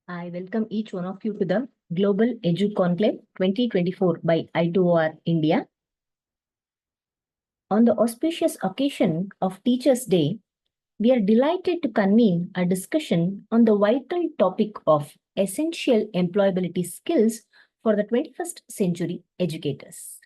I welcome each one of you to the Global Edu Conclave 2024 by I2OR India. On the auspicious occasion of Teachers' Day, we are delighted to convene a discussion on the vital topic of essential employability skills for the 21st century educators.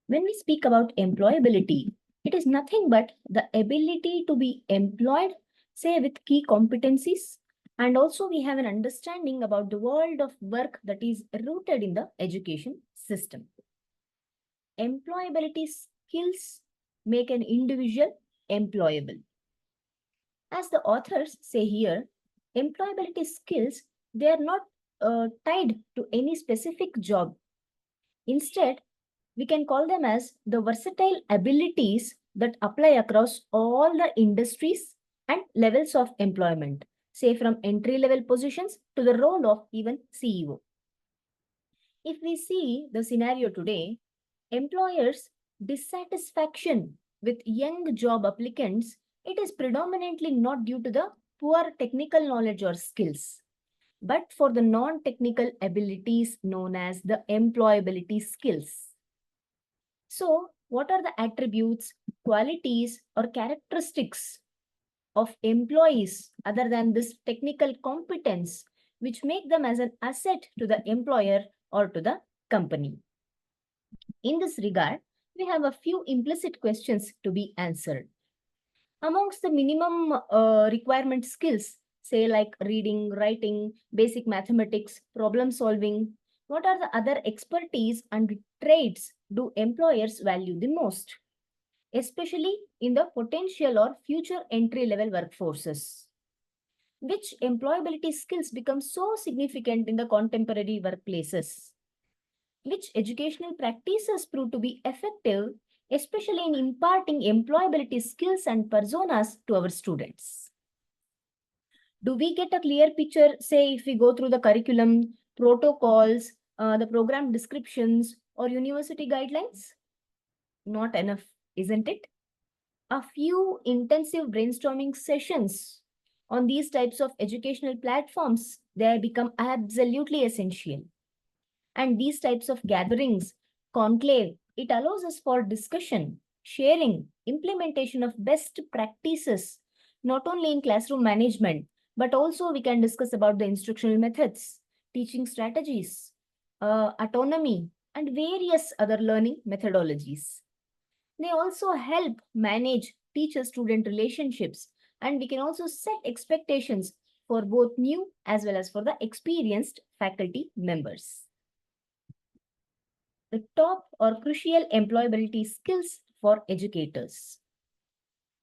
When we speak about employability, it is nothing but the ability to be employed, say, with key competencies. And also we have an understanding about the world of work that is rooted in the education system. Employability skills make an individual employable. As the authors say here, employability skills, they are not tied to any specific job. Instead, we can call them as the versatile abilities that apply across all the industries and levels of employment, say from entry-level positions to the role of even CEO. If we see the scenario today, employers' dissatisfaction with young job applicants, it is predominantly not due to the poor technical knowledge or skills, but for the non-technical abilities known as the employability skills. So, what are the attributes, qualities, or characteristics of employees other than this technical competence, which make them as an asset to the employer or to the company? In this regard, we have a few implicit questions to be answered. Amongst the minimum requirement skills, say like reading, writing, basic mathematics, problem solving, what are the other expertise and traits do employers value the most, especially in the potential or future entry-level workforces? Which employability skills become so significant in the contemporary workplaces? Which educational practices prove to be effective, especially in imparting employability skills and personas to our students? Do we get a clear picture, say, if we go through the curriculum, protocols, the program descriptions, or university guidelines? Not enough, isn't it? A few intensive brainstorming sessions on these types of educational platforms, they become absolutely essential. And these types of gatherings, conclave, it allows us for discussion, sharing, implementation of best practices, not only in classroom management, but also we can discuss about the instructional methods, teaching strategies, autonomy, and various other learning methodologies. They also help manage teacher-student relationships, and we can also set expectations for both new as well as for the experienced faculty members. The top or crucial employability skills for educators.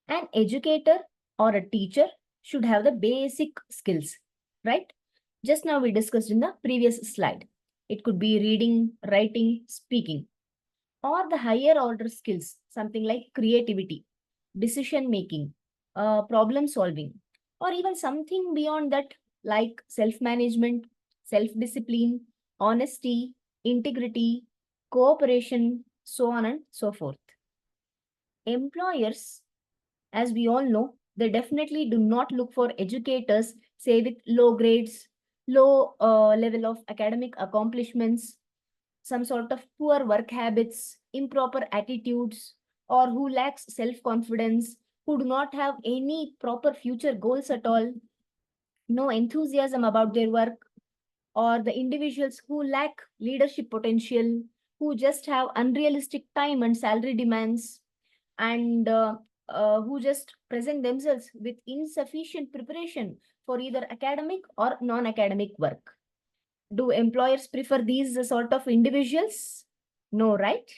An educator or a teacher should have the basic skills, right? Just now we discussed in the previous slide. It could be reading, writing, speaking, or the higher order skills, something like creativity, decision making, problem solving, or even something beyond that like self-management, self-discipline, honesty, integrity, cooperation, so on and so forth. Employers, as we all know, they definitely do not look for educators, say with low grades, low level of academic accomplishments, some sort of poor work habits, improper attitudes, or who lacks self-confidence, who do not have any proper future goals at all, no enthusiasm about their work, or the individuals who lack leadership potential, who just have unrealistic time and salary demands, and who just present themselves with insufficient preparation for either academic or non-academic work. Do employers prefer these sort of individuals? No, right?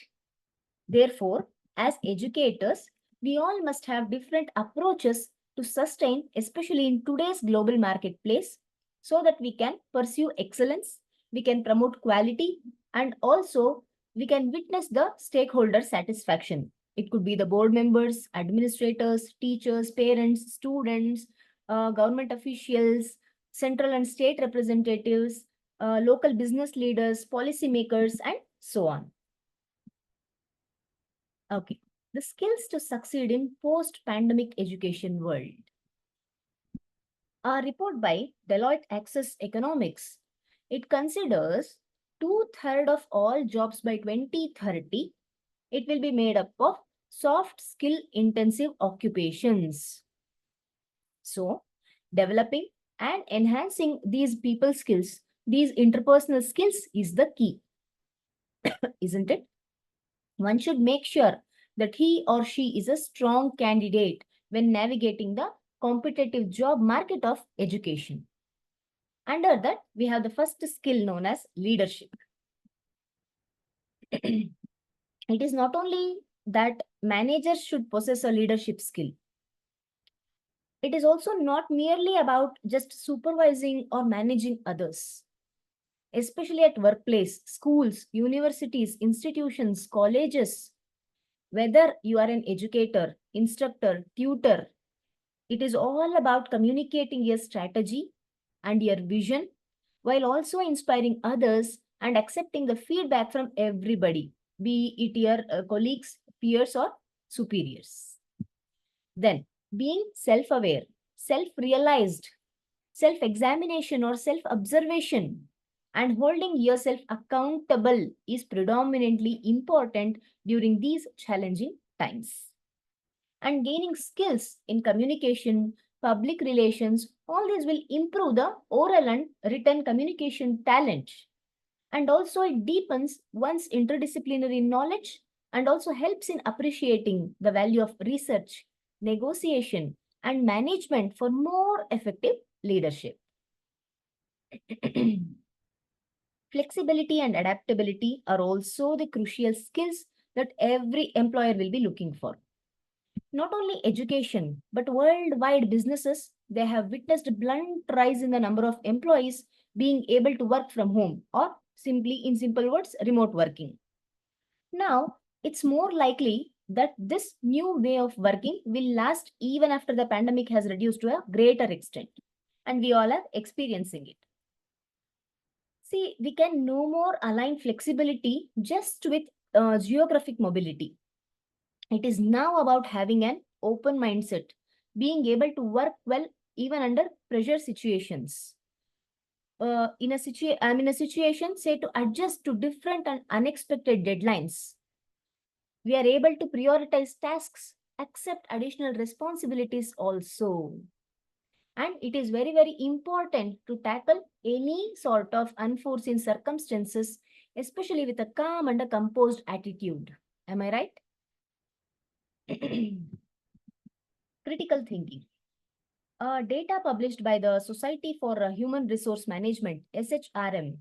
Therefore, as educators, we all must have different approaches to sustain, especially in today's global marketplace, so that we can pursue excellence, we can promote quality, and also we can witness the stakeholder satisfaction. It could be the board members, administrators, teachers, parents, students, government officials, central and state representatives, local business leaders, policymakers, and so on. Okay, the skills to succeed in post-pandemic education world. A report by Deloitte Access Economics, it considers 2/3 of all jobs by 2030, it will be made up of soft skill intensive occupations. So, developing and enhancing these people skills, these interpersonal skills is the key, isn't it? One should make sure that he or she is a strong candidate when navigating the competitive job market of education. Under that, we have the first skill known as leadership. It is not only that managers should possess a leadership skill. It is also not merely about just supervising or managing others. Especially at workplace, schools, universities, institutions, colleges, whether you are an educator, instructor, tutor, it is all about communicating your strategy and your vision while also inspiring others and accepting the feedback from everybody, be it your colleagues, peers, or superiors. Then, being self-aware, self-realized, self-examination or self-observation and holding yourself accountable is predominantly important during these challenging times. And gaining skills in communication, public relations, all these will improve the oral and written communication talent. And also it deepens one's interdisciplinary knowledge and also helps in appreciating the value of research, negotiation, and management for more effective leadership. Flexibility and adaptability are also the crucial skills that every employer will be looking for. Not only education, but worldwide businesses, they have witnessed a blunt rise in the number of employees being able to work from home or simply, in simple words, remote working. Now, it's more likely that this new way of working will last even after the pandemic has reduced to a greater extent. And we all are experiencing it. See, we can no more align flexibility just with geographic mobility. It is now about having an open mindset, being able to work well even under pressure situations. In a situation, say, to adjust to different and unexpected deadlines. We are able to prioritize tasks, accept additional responsibilities also. And it is very, very important to tackle any sort of unforeseen circumstances, especially with a calm and a composed attitude. Am I right? Critical thinking. Data published by the Society for Human Resource Management, SHRM,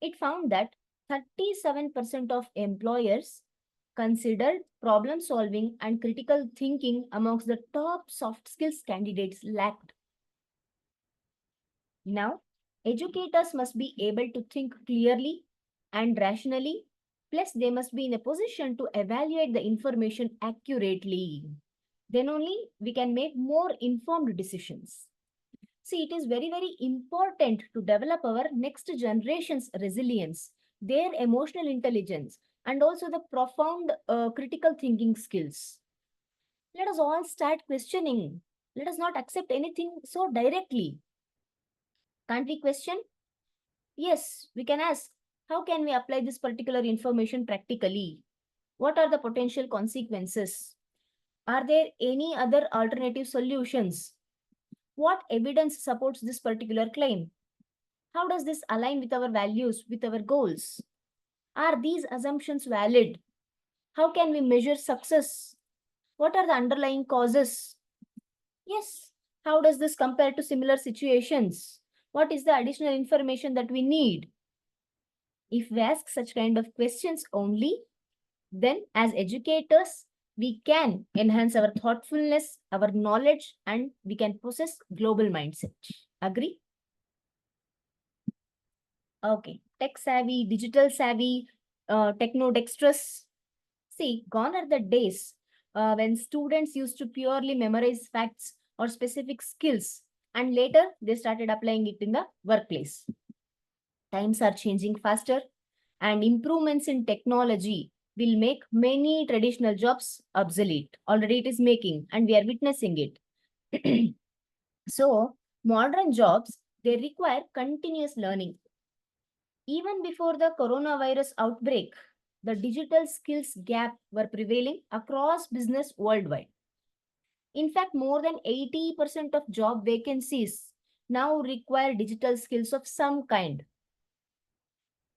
it found that 37% of employers considered problem solving and critical thinking amongst the top soft skills candidates lacked. Now, educators must be able to think clearly and rationally, plus they must be in a position to evaluate the information accurately. Then only we can make more informed decisions. See, it is very, very important to develop our next generation's resilience, their emotional intelligence, and also the profound critical thinking skills. Let us all start questioning. Let us not accept anything so directly. Can't we question? Yes, we can ask, how can we apply this particular information practically? What are the potential consequences? Are there any other alternative solutions? What evidence supports this particular claim? How does this align with our values, with our goals? Are these assumptions valid? How can we measure success? What are the underlying causes? Yes, how does this compare to similar situations? What is the additional information that we need? If we ask such kind of questions only, then as educators, we can enhance our thoughtfulness, our knowledge, and we can possess global mindset. Agree? Okay. Tech savvy, digital savvy, techno-dexterous. See, gone are the days when students used to purely memorize facts or specific skills and later they started applying it in the workplace. Times are changing faster and improvements in technology will make many traditional jobs obsolete. Already it is making and we are witnessing it. So, Modern jobs, they require continuous learning. Even before the coronavirus outbreak, the digital skills gap were prevailing across business worldwide. In fact, more than 80% of job vacancies now require digital skills of some kind.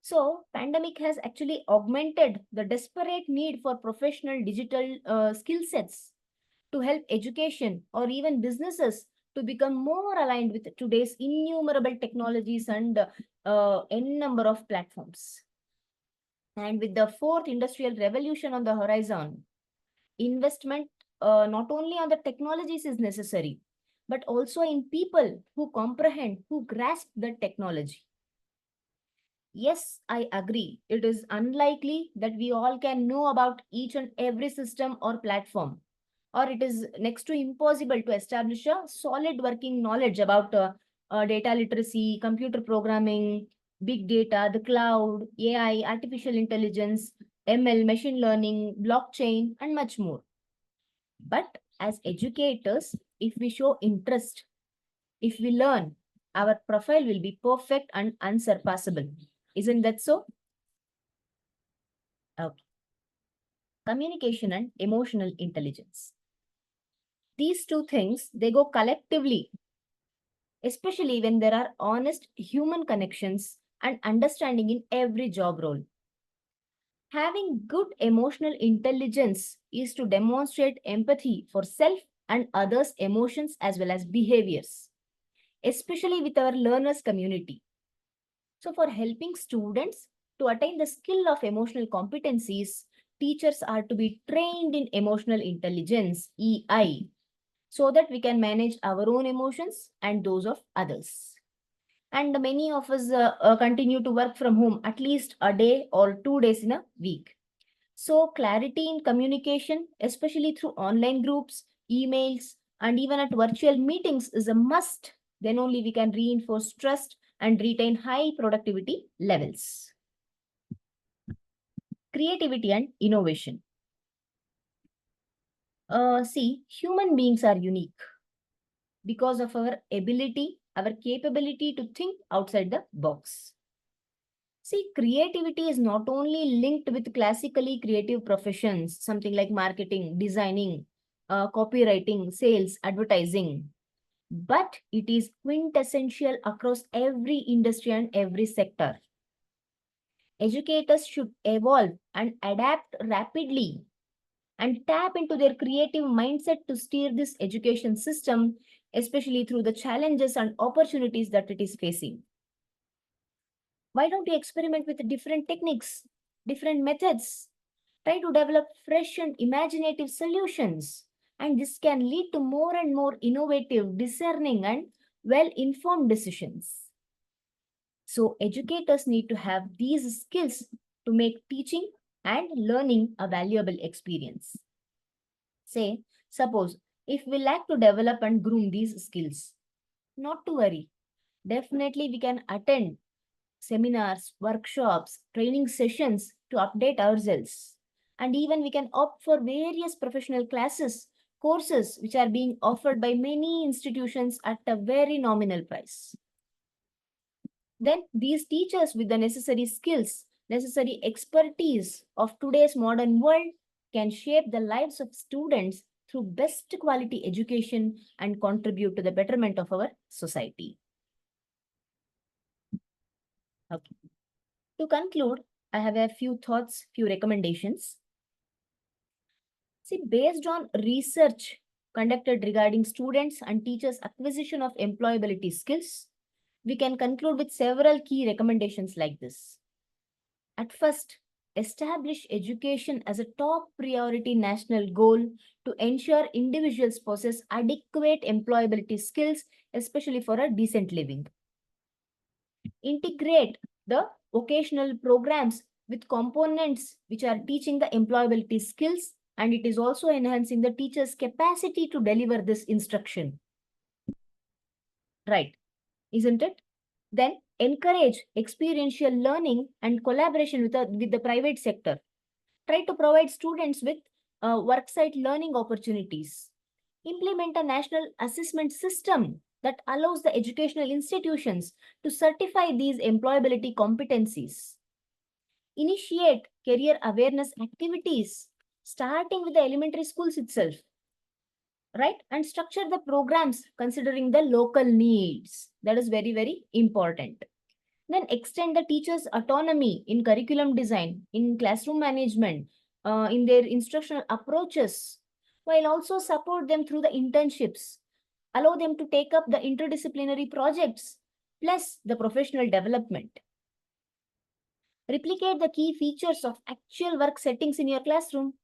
So, pandemic has actually augmented the desperate need for professional digital skill sets to help education or even businesses to become more aligned with today's innumerable technologies and n number of platforms. And with the fourth industrial revolution on the horizon, investment not only on the technologies is necessary, but also in people who comprehend, who grasp the technology. Yes, I agree. It is unlikely that we all can know about each and every system or platform, or it is next to impossible to establish a solid working knowledge about data literacy, computer programming, big data, the cloud, AI, artificial intelligence, ML, machine learning, blockchain, and much more. But as educators, if we show interest, if we learn, our profile will be perfect and unsurpassable. Isn't that so? Okay. Communication and emotional intelligence. These two things, they go collectively, especially when there are honest human connections and understanding in every job role. Having good emotional intelligence is to demonstrate empathy for self and others' emotions as well as behaviors, especially with our learners community. So for helping students to attain the skill of emotional competencies, teachers are to be trained in emotional intelligence, EI, so that we can manage our own emotions and those of others. And many of us continue to work from home at least a day or 2 days in a week. So clarity in communication, especially through online groups, emails, and even at virtual meetings is a must. Then only we can reinforce trust and retain high productivity levels. Creativity and innovation. See, human beings are unique because of our ability, our capability to think outside the box. See, creativity is not only linked with classically creative professions, something like marketing, designing, copywriting, sales, advertising, but it is quintessential across every industry and every sector. Educators should evolve and adapt rapidly and tap into their creative mindset to steer this education system, especially through the challenges and opportunities that it is facing. Why don't you experiment with different techniques, different methods? Try to develop fresh and imaginative solutions. And this can lead to more and more innovative, discerning, and well-informed decisions. So educators need to have these skills to make teaching and learning a valuable experience. Say, suppose if we lack to develop and groom these skills, not to worry. Definitely we can attend seminars, workshops, training sessions to update ourselves. And even we can opt for various professional classes, courses which are being offered by many institutions at a very nominal price. Then these teachers with the necessary skills, necessary expertise of today's modern world can shape the lives of students through best quality education and contribute to the betterment of our society. Okay. To conclude, I have a few thoughts, few recommendations. See, based on research conducted regarding students and teachers' acquisition of employability skills, we can conclude with several key recommendations like this. At first, establish education as a top priority national goal to ensure individuals possess adequate employability skills, especially for a decent living. Integrate the vocational programs with components which are teaching the employability skills, and it is also enhancing the teacher's capacity to deliver this instruction. Right, isn't it? Then encourage experiential learning and collaboration with the private sector. Try to provide students with worksite learning opportunities. Implement a national assessment system that allows the educational institutions to certify these employability competencies. Initiate career awareness activities, starting with the elementary schools itself, right? And structure the programs considering the local needs. That is very, very important. Then extend the teachers' autonomy in curriculum design, in classroom management, in their instructional approaches, while also support them through the internships. Allow them to take up the interdisciplinary projects, plus the professional development. Replicate the key features of actual work settings in your classroom.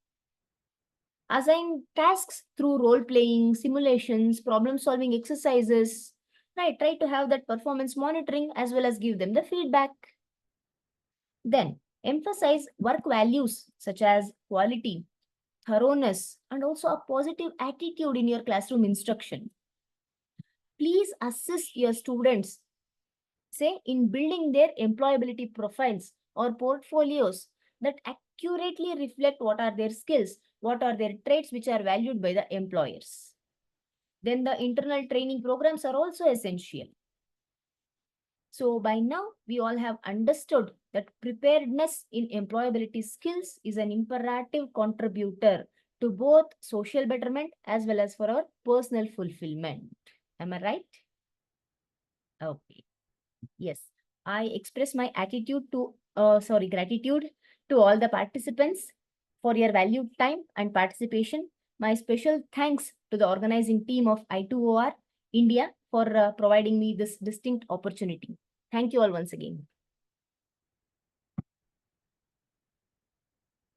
Assign tasks through role-playing, simulations, problem-solving exercises. Right, try to have that performance monitoring as well as give them the feedback. Then, emphasize work values such as quality, thoroughness, and also a positive attitude in your classroom instruction. Please assist your students, say, in building their employability profiles or portfolios that accurately reflect what are their skills, what are their traits which are valued by the employers. Then the internal training programs are also essential. So by now, we all have understood that preparedness in employability skills is an imperative contributor to both social betterment as well as for our personal fulfillment. Am I right? Okay. Yes. I express my gratitude to all the participants for your valued time and participation. My special thanks to the organizing team of I2OR India for providing me this distinct opportunity. Thank you all once again.